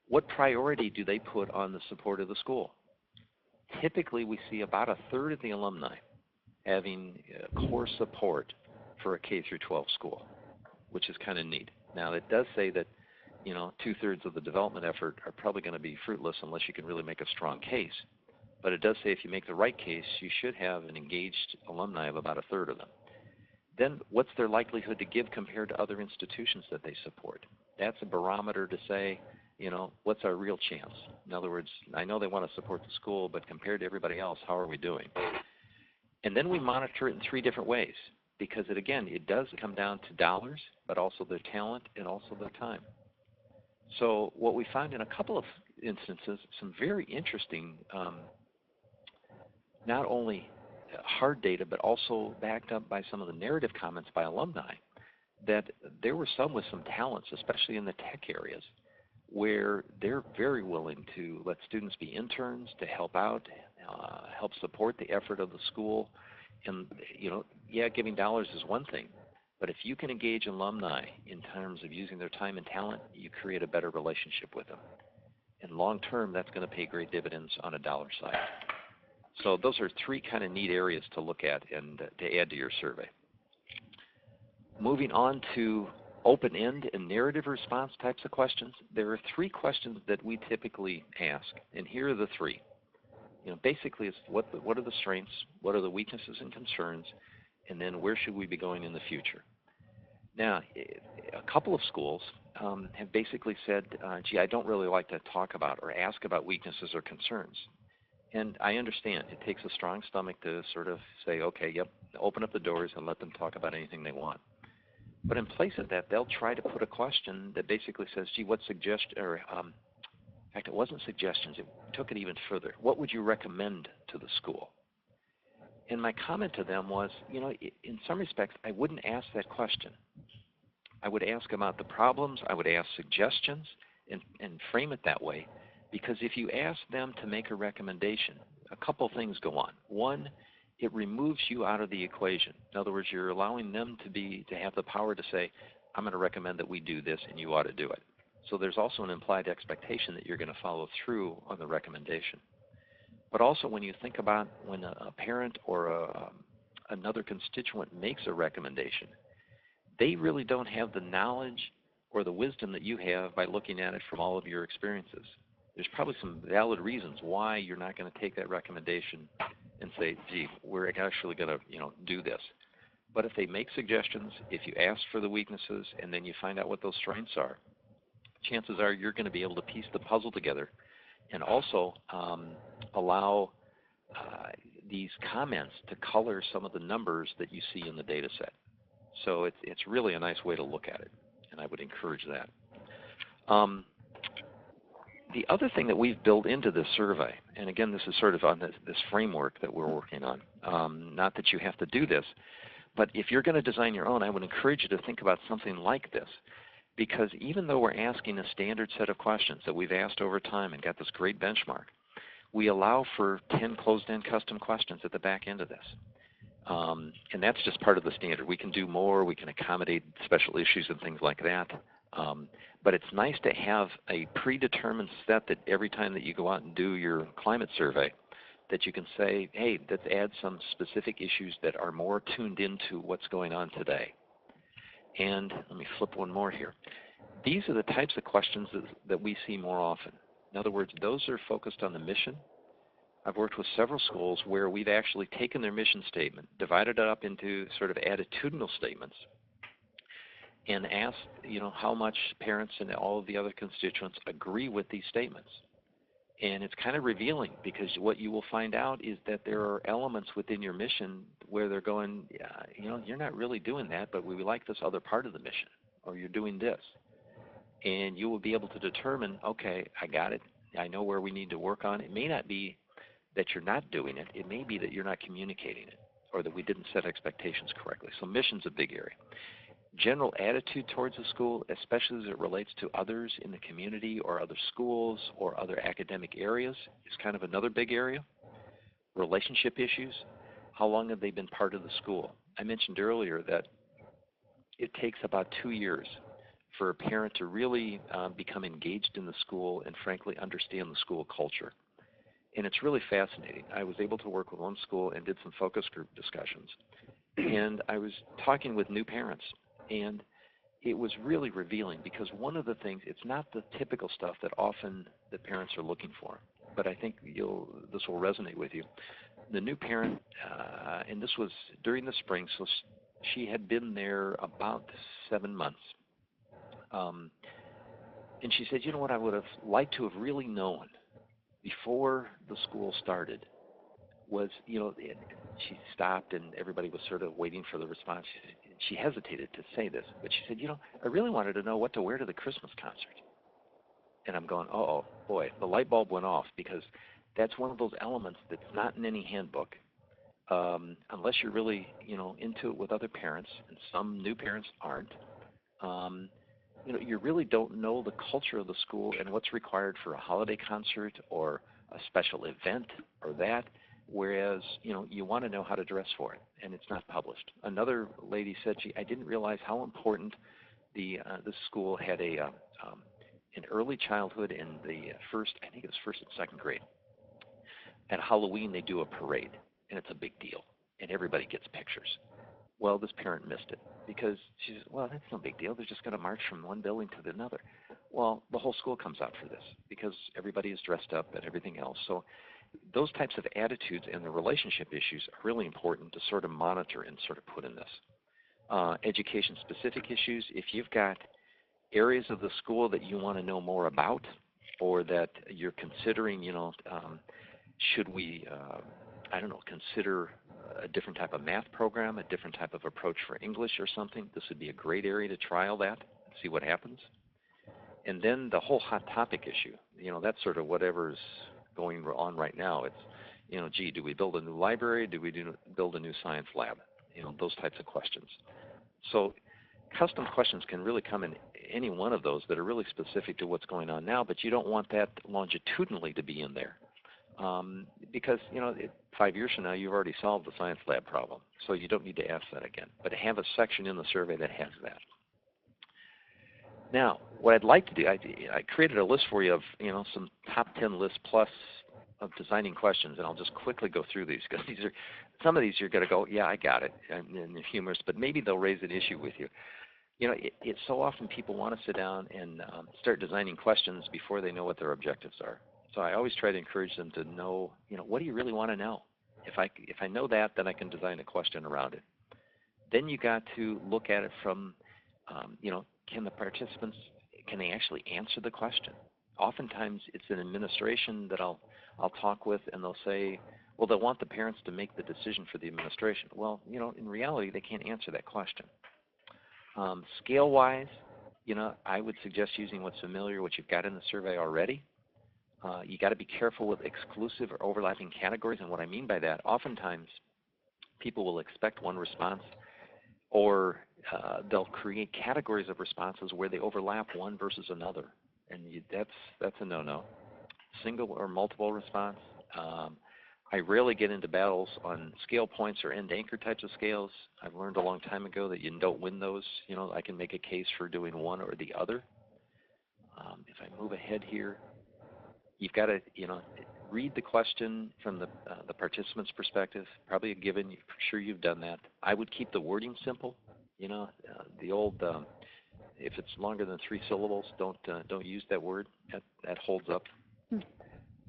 What priority do they put on the support of the school? Typically, we see about 1/3 of the alumni having core support for a K through 12 school, which is kind of neat. Now, it does say that, you know, 2/3 of the development effort are probably going to be fruitless unless you can really make a strong case. But it does say if you make the right case, you should have an engaged alumni of about 1/3 of them. Then what's their likelihood to give compared to other institutions that they support? That's a barometer to say, you know, what's our real chance? In other words, I know they want to support the school, but compared to everybody else, how are we doing? And then we monitor it in 3 different ways because, it does come down to dollars, but also their talent and also their time. So what we find in a couple of instances, some very interesting not only hard data, but also backed up by some of the narrative comments by alumni, that there were some with some talents, especially in the tech areas, where they're very willing to let students be interns to help out, help support the effort of the school. And, you know, yeah, giving dollars is one thing, but if you can engage alumni in terms of using their time and talent, you create a better relationship with them. And long term, that's going to pay great dividends on a dollar side. So those are 3 kind of neat areas to look at and to add to your survey. Moving on to open-end and narrative response types of questions, there are 3 questions that we typically ask, and here are the 3. You know, basically, it's what are the strengths, what are the weaknesses and concerns, and then where should we be going in the future? Now, a couple of schools have basically said, gee, I don't really like to talk about or ask about weaknesses or concerns. And I understand it takes a strong stomach to sort of say, okay, yep, open up the doors and let them talk about anything they want. But in place of that, they'll try to put a question that basically says, gee, what suggestion, or in fact, it wasn't suggestions, it took it even further. What would you recommend to the school? And my comment to them was, you know, in some respects, I wouldn't ask that question. I would ask about the problems, I would ask suggestions, and frame it that way. Because if you ask them to make a recommendation, a couple things go on. One, it removes you out of the equation. In other words, you're allowing them to have the power to say, I'm going to recommend that we do this and you ought to do it. So there's also an implied expectation that you're going to follow through on the recommendation. But also when you think about when a parent or another constituent makes a recommendation, they really don't have the knowledge or the wisdom that you have by looking at it from all of your experiences. There's probably some valid reasons why you're not going to take that recommendation and say, gee, we're actually going to, you know, do this. But if they make suggestions, if you ask for the weaknesses and then you find out what those strengths are, chances are you're going to be able to piece the puzzle together and also allow these comments to color some of the numbers that you see in the data set. So it's really a nice way to look at it, and I would encourage that. The other thing that we've built into this survey, and again, this is sort of on this framework that we're working on, not that you have to do this, but if you're going to design your own, I would encourage you to think about something like this. Because even though we're asking a standard set of questions that we've asked over time and got this great benchmark, we allow for 10 closed-end custom questions at the back end of this. And that's just part of the standard. We can do more. We can accommodate special issues and things like that. But it's nice to have a predetermined set that every time that you go out and do your climate survey, that you can say, hey, let's add some specific issues that are more tuned into what's going on today. And let me flip one more here. These are the types of questions that we see more often. In other words, those are focused on the mission. I've worked with several schools where we've actually taken their mission statement, divided it up into sort of attitudinal statements, and asked, you know, how much parents and all of the other constituents agree with these statements. And it's kind of revealing, because what you will find out is that there are elements within your mission where they're going, yeah, you're not really doing that, but we like this other part of the mission, or you're doing this. And you will be able to determine, okay, I got it. I know where we need to work on. It may not be that you're not doing it. It may be that you're not communicating it, or that we didn't set expectations correctly. So mission's a big area. General attitude towards the school, especially as it relates to others in the community or other schools or other academic areas, is kind of another big area. Relationship issues. How long have they been part of the school? I mentioned earlier that it takes about 2 years for a parent to really become engaged in the school and frankly understand the school culture. And it's really fascinating. I was able to work with one school and did some focus group discussions. And I was talking with new parents, and it was really revealing, because one of the things, it's not the typical stuff that often the parents are looking for, but I think this will resonate with you. The new parent, and this was during the spring, so she had been there about 7 months. And she said, you know what, I would have liked to have really known before the school started was, she stopped and everybody was sort of waiting for the response. She hesitated to say this, but she said, I really wanted to know what to wear to the Christmas concert. And I'm going, oh boy, the light bulb went off, because that's one of those elements that's not in any handbook. Unless you're really, into it with other parents, and some new parents aren't. You really don't know the culture of the school and what's required for a holiday concert or a special event or that, whereas, you want to know how to dress for it, and it's not published. Another lady said I didn't realize how important this school had an early childhood in the first and second grade. At Halloween, they do a parade, and it's a big deal, and everybody gets pictures. Well, this parent missed it, because she says, well, that's no big deal. They're just going to march from one building to another. Well, the whole school comes out for this, because everybody is dressed up and everything else. So those types of attitudes and the relationship issues are really important to sort of monitor and sort of put in this. Education-specific issues, if you've got areas of the school that you want to know more about, or that you're considering, should we, consider a different type of math program, a different type of approach for English or something, this would be a great area to trial that and see what happens. And then the whole hot topic issue, that's sort of whatever's going on right now. It's, gee, do we build a new library? Do we build a new science lab? Those types of questions. So custom questions can really come in any one of those that are really specific to what's going on now, but you don't want that longitudinally to be in there. Because, 5 years from now, you've already solved the science lab problem, so you don't need to ask that again. But have a section in the survey that has that. Now, what I'd like to do, I created a list for you of, some top 10 lists plus of designing questions, and I'll just quickly go through these, because some of these you're going to go, yeah, I got it, and they're humorous, but maybe they'll raise an issue with you. It's so often people want to sit down and start designing questions before they know what their objectives are. So I always try to encourage them to know, what do you really want to know? If I know that, then I can design a question around it. Then you got to look at it from, can the participants, can they actually answer the question? Oftentimes it's an administration that I'll talk with, and they'll say, well, they'll want the parents to make the decision for the administration. Well, in reality, they can't answer that question. Scale-wise, I would suggest using what's familiar, what you've got in the survey already. You got to be careful with exclusive or overlapping categories, and what I mean by that, oftentimes people will expect one response, or they'll create categories of responses where they overlap one versus another, and that's a no-no. Single or multiple response. I rarely get into battles on scale points or end anchor types of scales. I've learned a long time ago that you don't win those. I can make a case for doing one or the other. If I move ahead here, you've got to, read the question from the participant's perspective. Probably a given. I'm sure you've done that. I would keep the wording simple. The old, if it's longer than 3 syllables, don't use that word. That holds up.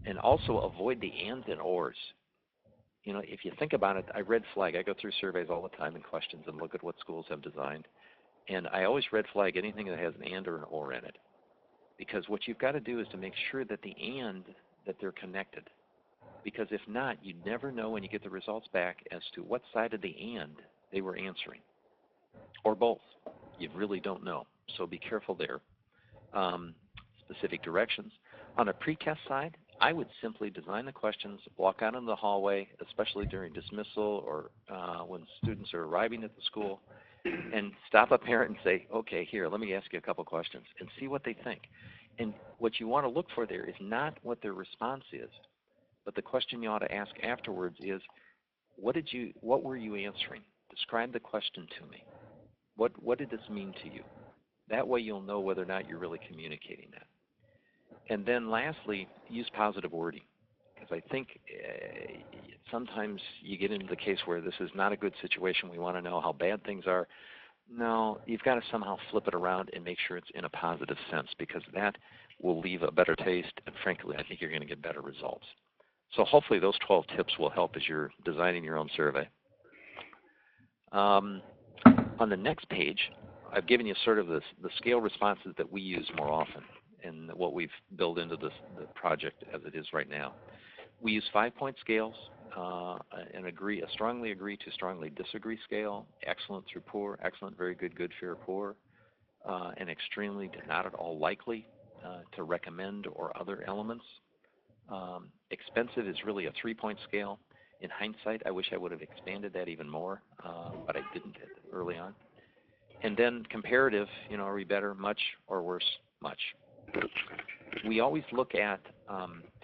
And also avoid the ands and ors. If you think about it, I red flag. I go through surveys all the time and questions and look at what schools have designed. And I always red flag anything that has an and or an or in it. Because what you've got to do is to make sure that the and that they're connected. Because if not, you never know when you get the results back as to what side of the and they were answering, or both. You really don't know. So be careful there. Specific directions. On a pre-test side, I would simply design the questions, walk out into the hallway, especially during dismissal or when students are arriving at the school, and stop a parent and say, okay, here, let me ask you a couple questions, and see what they think. And what you want to look for there is not what their response is, but the question you ought to ask afterwards is, what were you answering? Describe the question to me. What did this mean to you? That way you'll know whether or not you're really communicating that. And then lastly, use positive wording. Because I think sometimes you get into the case where this is not a good situation. We want to know how bad things are. No, you've got to somehow flip it around and make sure it's in a positive sense, because that will leave a better taste. And frankly, I think you're going to get better results. So hopefully those 12 tips will help as you're designing your own survey. On the next page, I've given you sort of the scale responses that we use more often and what we've built into the project as it is right now. We use 5-point scales, a strongly agree to strongly disagree scale, excellent through poor, excellent, very good, good, fair, poor, and extremely to not at all likely to recommend or other elements. Expensive is really a 3-point scale. In hindsight, I wish I would have expanded that even more, but I didn't early on. And then comparative, are we better, much, or worse, much? We always look at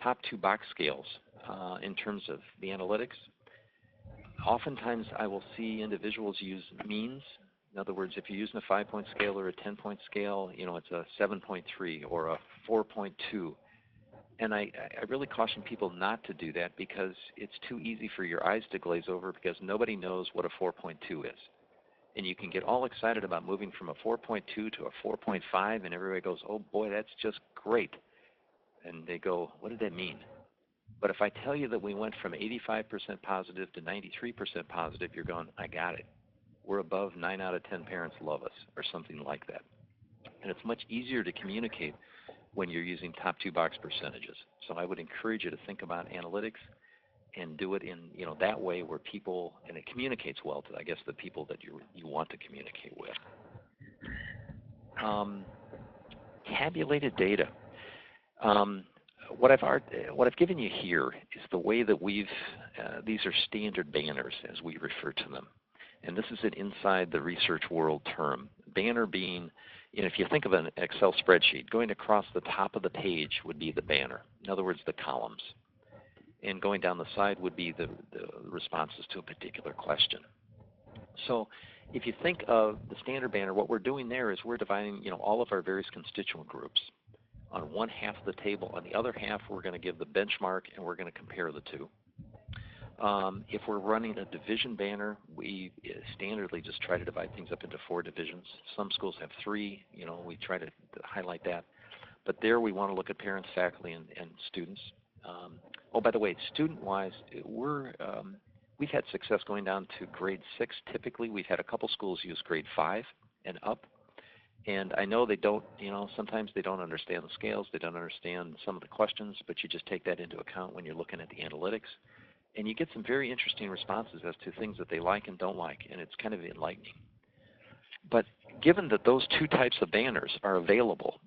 top 2 box scales in terms of the analytics. Oftentimes I will see individuals use means. In other words, if you're using a 5-point scale or a 10-point scale, it's a 7.3 or a 4.2. And I really caution people not to do that, because it's too easy for your eyes to glaze over, because nobody knows what a 4.2 is. And you can get all excited about moving from a 4.2 to a 4.5, and everybody goes, oh boy, that's just great. And they go, what did that mean? But if I tell you that we went from 85% positive to 93% positive, you're going, I got it. We're above 9 out of 10 parents love us, or something like that. And it's much easier to communicate when you're using top 2 box percentages. So I would encourage you to think about analytics and do it in that way where people, and it communicates well to, I guess, the people that you want to communicate with. Tabulated data. What I've given you here is the way that these are standard banners, as we refer to them. And this is an inside the research world term. Banner being, if you think of an Excel spreadsheet, going across the top of the page would be the banner. In other words, the columns. And going down the side would be the responses to a particular question. So if you think of the standard banner, what we're doing there is we're dividing all of our various constituent groups on one half of the table. On the other half, we're going to give the benchmark, and we're going to compare the two. If we're running a division banner, we standardly just try to divide things up into 4 divisions. Some schools have 3. We try to highlight that. But there we want to look at parents, faculty, and students. Oh, by the way, student-wise, we've had success going down to grade 6. Typically, we've had a couple schools use grade 5 and up. And I know they don't, sometimes they don't understand the scales, they don't understand some of the questions, but you just take that into account when you're looking at the analytics. And you get some very interesting responses as to things that they like and don't like, and it's kind of enlightening. But given that those 2 types of banners are available,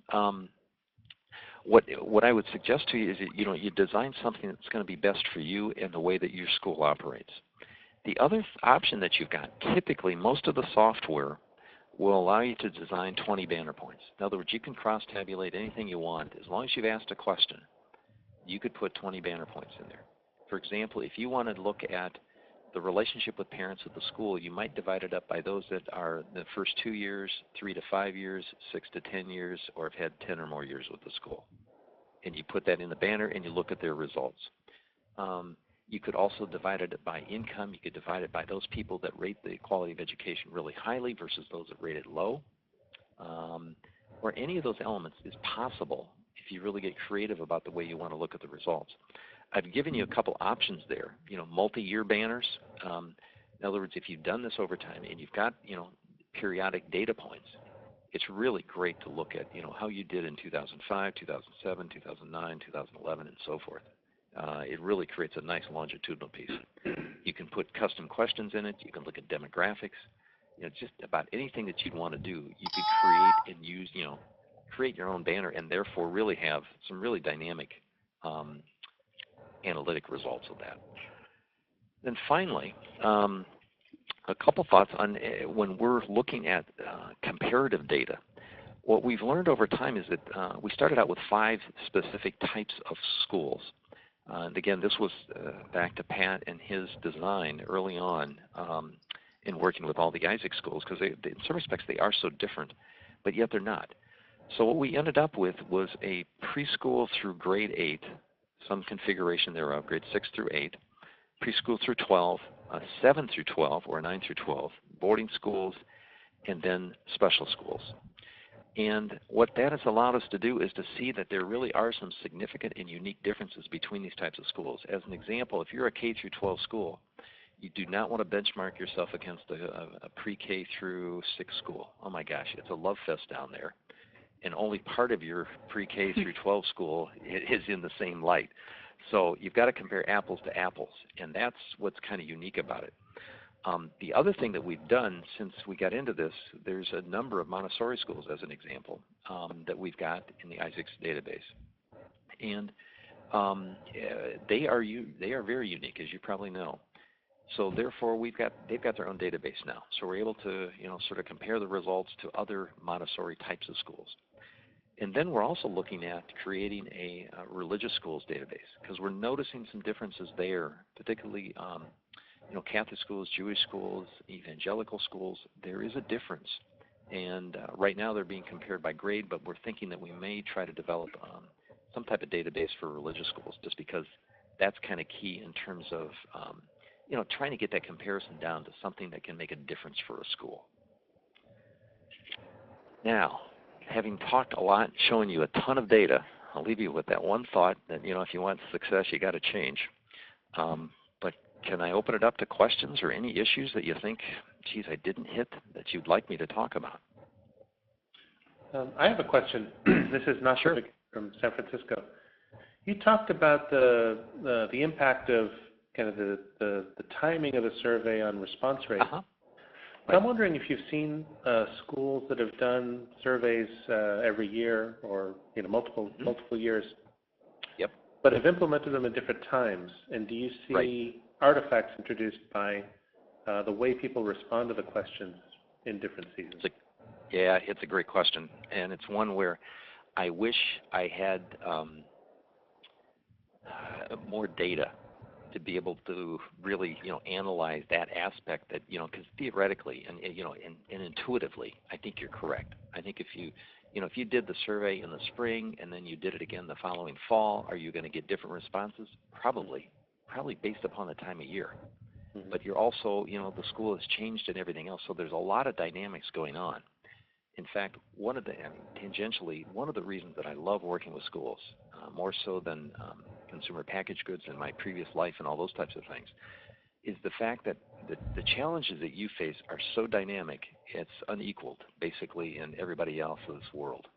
what I would suggest to you is that, you design something that's going to be best for you and the way that your school operates. The other option that you've got, typically most of the software will allow you to design 20 banner points. In other words, you can cross-tabulate anything you want. As long as you've asked a question, you could put 20 banner points in there. For example, if you wanted to look at the relationship with parents at the school, you might divide it up by those that are the first 2 years, 3 to 5 years, 6 to 10 years, or have had 10 or more years with the school. And you put that in the banner and you look at their results. You could also divide it by income. You could divide it by those people that rate the quality of education really highly versus those that rate it low. Or any of those elements is possible if you really get creative about the way you want to look at the results. I've given you a couple options there. Multi-year banners. In other words, if you've done this over time and you've got periodic data points, it's really great to look at, how you did in 2005, 2007, 2009, 2011, and so forth. It really creates a nice longitudinal piece. You can put custom questions in it. You can look at demographics. Just about anything that you'd want to do, you could create and use, create your own banner, and therefore really have some really dynamic analytic results of that. Then finally, a couple thoughts on when we're looking at comparative data. What we've learned over time is that we started out with 5 specific types of schools. And again, this was back to Pat and his design early on in working with all the Isaac schools, because in some respects they are so different, but yet they're not. So what we ended up with was a preschool through grade 8, some configuration thereof, grade 6 through 8, preschool through 12, 7 through 12 or 9 through 12, boarding schools, and then special schools. And what that has allowed us to do is to see that there really are some significant and unique differences between these types of schools. As an example, if you're a K through 12 school, you do not want to benchmark yourself against a pre-K through 6 school. Oh my gosh, it's a love fest down there. And only part of your pre-K through 12 school is in the same light. So you've got to compare apples to apples, and that's what's kind of unique about it. The other thing that we've done since we got into this, there's a number of Montessori schools, as an example, that we've got in the Isaacs database. And they are very unique, as you probably know. So therefore, they've got their own database now. So we're able to sort of compare the results to other Montessori types of schools. And then we're also looking at creating a religious schools database, because we're noticing some differences there, particularly Catholic schools, Jewish schools, evangelical schools. There is a difference. And right now they're being compared by grade, but we're thinking that we may try to develop some type of database for religious schools, just because that's kind of key in terms of trying to get that comparison down to something that can make a difference for a school. Now, having talked a lot, showing you a ton of data, I'll leave you with that one thought that, if you want success, you got to change. But can I open it up to questions or any issues that you think, geez, I didn't hit that you'd like me to talk about? I have a question. This is Nasha from San Francisco. You talked about the impact of kind of the timing of the survey on response rate. But I'm wondering if you've seen schools that have done surveys every year or multiple years, but have implemented them at different times. And do you see artifacts introduced by the way people respond to the questions in different seasons? It's a great question, and it's one where I wish I had more data to be able to really, analyze that aspect. That, because theoretically and intuitively, I think you're correct. I think if you did the survey in the spring and then you did it again the following fall, are you going to get different responses? Probably based upon the time of year. Mm-hmm. But you're also, the school has changed and everything else, so there's a lot of dynamics going on. In fact, tangentially, one of the reasons that I love working with schools, more so than consumer packaged goods in my previous life and all those types of things, is the fact that the challenges that you face are so dynamic, it's unequaled, basically, in everybody else's world.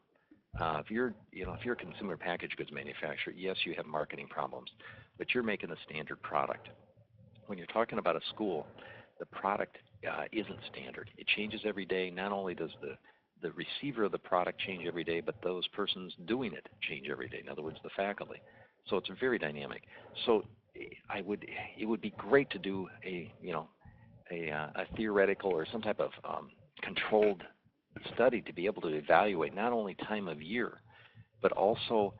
If you're a consumer packaged goods manufacturer, yes, you have marketing problems, but you're making a standard product. When you're talking about a school, the product isn't standard. It changes every day. Not only does the receiver of the product change every day, but those persons doing it change every day. In other words, the faculty. So it's very dynamic. So it would be great to do a theoretical or some type of controlled study to be able to evaluate not only time of year, but also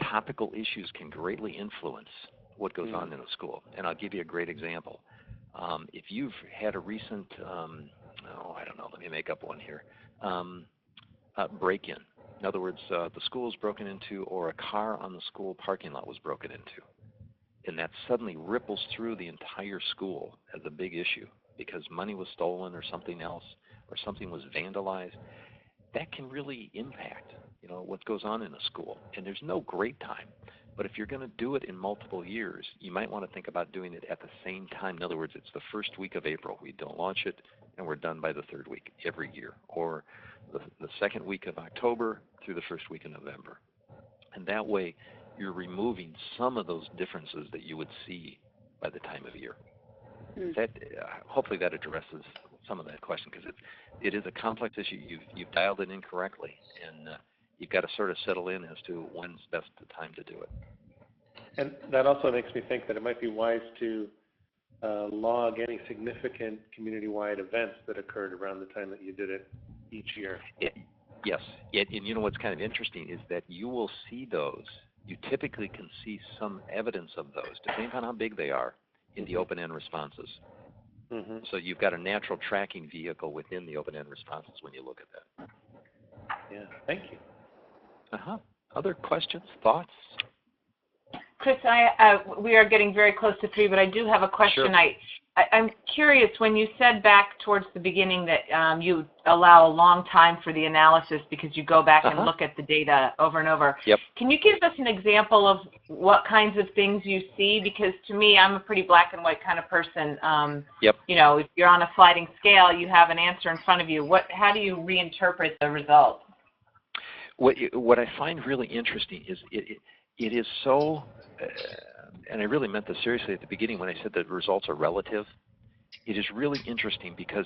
topical issues can greatly influence what goes on in a school. And I'll give you a great example. If you've had a recent, let me make up one here, break-in. In other words, the school was broken into, or a car on the school parking lot was broken into. And that suddenly ripples through the entire school as a big issue because money was stolen or something else, or something was vandalized. That can really impact, what goes on in a school. And there's no great time But if you're going to do it in multiple years, you might want to think about doing it at the same time. In other words, it's the first week of April. We don't launch it, and we're done by the third week every year. Or the second week of October through the first week of November. And that way, you're removing some of those differences that you would see by the time of year. That hopefully that addresses some of that question, because it is a complex issue. You've dialed it in correctly, and you've got to sort of settle in as to when's best the time to do it. And that also makes me think that it might be wise to log any significant community-wide events that occurred around the time that you did it each year. Yes, and you know what's kind of interesting is that you will see those. You typically can see some evidence of those, depending on how big they are, in the open-end responses. So you've got a natural tracking vehicle within the open-end responses when you look at that. Yeah, thank you. Other questions, thoughts? Chris, we are getting very close to 3, but I do have a question. Sure. I'm curious, when you said back towards the beginning that you allow a long time for the analysis because you go back and look at the data over and over. Yep. Can you give us an example of what kinds of things you see? Because to me, I'm a pretty black and white kind of person. Yep. You know, if you're on a sliding scale, you have an answer in front of you. How do you reinterpret the results? What I find really interesting is it is so, and I really meant this seriously at the beginning when I said that results are relative. It is really interesting because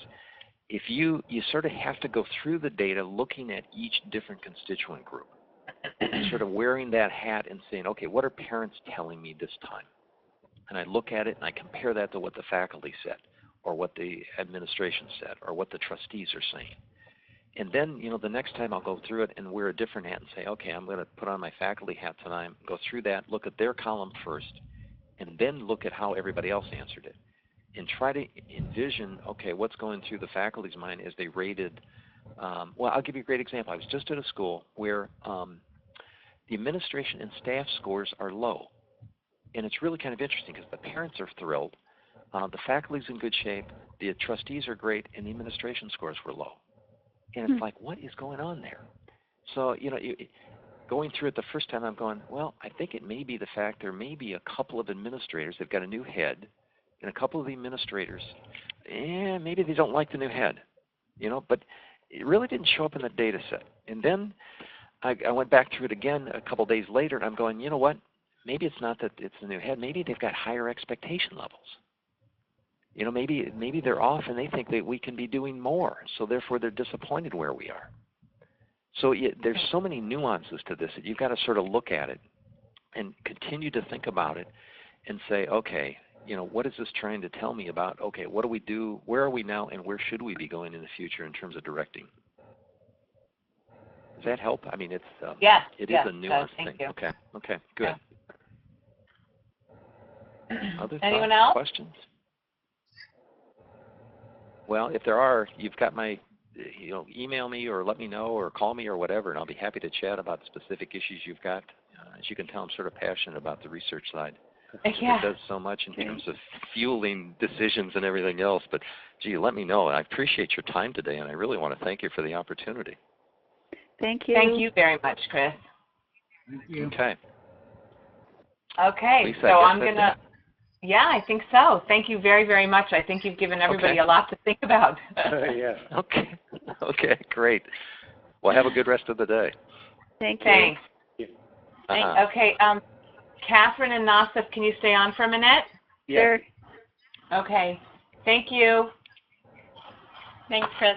if you sort of have to go through the data looking at each different constituent group, sort of wearing that hat and saying, okay, what are parents telling me this time? And I look at it and I compare that to what the faculty said, or what the administration said, or what the trustees are saying. And then, you know, the next time I'll go through it and wear a different hat and say, okay, I'm going to put on my faculty hat tonight, go through that, look at their column first, and then look at how everybody else answered it. And try to envision, okay, what's going through the faculty's mind as they rated. Well, I'll give you a great example. I was just at a school where the administration and staff scores are low. And it's really kind of interesting because the parents are thrilled, the faculty's in good shape, the trustees are great, and the administration scores were low. And it's like, what is going on there? So, you know, going through it the first time, I'm going, well, I think it may be the fact there may be a couple of administrators, they've got a new head, and a couple of the administrators, maybe they don't like the new head, you know, but it really didn't show up in the data set. And then I went back through it again a couple days later, and I'm going, you know what, maybe it's not that it's the new head, maybe they've got higher expectation levels. You know, maybe they're off and they think that we can be doing more, so therefore they're disappointed where we are. So there's so many nuances to this that you've got to sort of look at it and continue to think about it and say, okay, you know, what is this trying to tell me about, okay, what do we do, where are we now, and where should we be going in the future in terms of directing? Does that help? I mean, it's it is a nuanced thing. You. Okay, good. Yeah. Other Anyone thoughts, else? questions? Well, if there are, you've got my, you know, email me or let me know or call me or whatever, and I'll be happy to chat about specific issues you've got. As you can tell, I'm sort of passionate about the research side. Yeah. It does so much in terms of fueling decisions and everything else. But, gee, let me know. I appreciate your time today, and I really want to thank you for the opportunity. Thank you. Thank you very much, Chris. Thank you. Okay. Okay, Lisa, so I'm going to... Yeah, I think so. Thank you very, very much. I think you've given everybody a lot to think about. Yeah. Okay. Okay, great. Well, have a good rest of the day. Thank you. Thanks. Yeah. Okay, Catherine and Nassif, can you stay on for a minute? Sure. Okay. Thank you. Thanks, Chris.